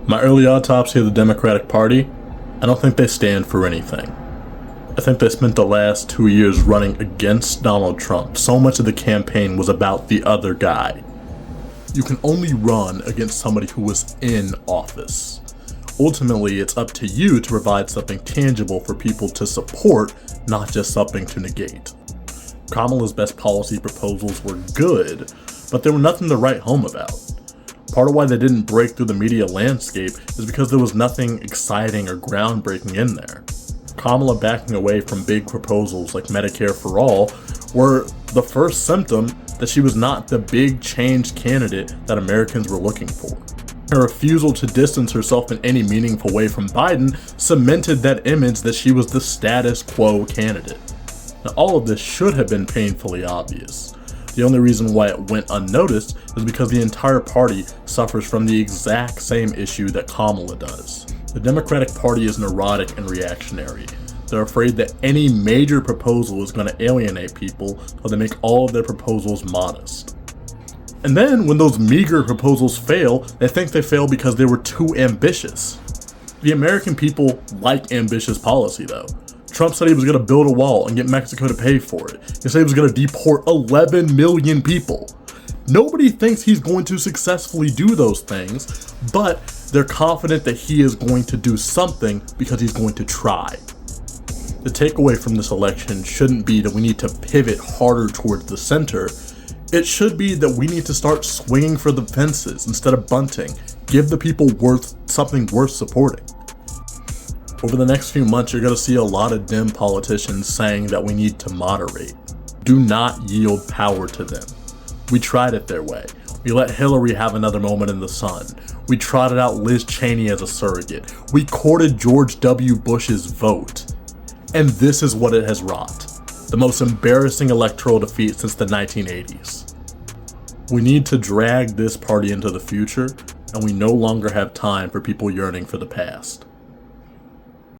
My early autopsy of the Democratic Party, I don't think they stand for anything. I think they spent the last 2 years running against Donald Trump. So much of the campaign was about the other guy. You can only run against somebody who was in office. Ultimately, it's up to you to provide something tangible for people to support, not just something to negate. Kamala's best policy proposals were good, but there were nothing to write home about. Part of why they didn't break through the media landscape is because there was nothing exciting or groundbreaking in there. Kamala backing away from big proposals like Medicare for All were the first symptom that she was not the big change candidate that Americans were looking for. Her refusal to distance herself in any meaningful way from Biden cemented that image that she was the status quo candidate. Now, all of this should have been painfully obvious. The only reason why it went unnoticed is because the entire party suffers from the exact same issue that Kamala does. The Democratic Party is neurotic and reactionary. They're afraid that any major proposal is going to alienate people, so they make all of their proposals modest. And then when those meager proposals fail, they think they fail because they were too ambitious. The American people like ambitious policy though. Trump said he was going to build a wall and get Mexico to pay for it. He said he was going to deport 11 million people. Nobody thinks he's going to successfully do those things, but they're confident that he is going to do something because he's going to try. The takeaway from this election shouldn't be that we need to pivot harder towards the center. It should be that we need to start swinging for the fences instead of bunting. Give the people something worth supporting. Over the next few months, you're going to see a lot of dim politicians saying that we need to moderate. Do not yield power to them. We tried it their way. We let Hillary have another moment in the sun. We trotted out Liz Cheney as a surrogate. We courted George W. Bush's vote. And this is what it has wrought. The most embarrassing electoral defeat since the 1980s. We need to drag this party into the future, and we no longer have time for people yearning for the past.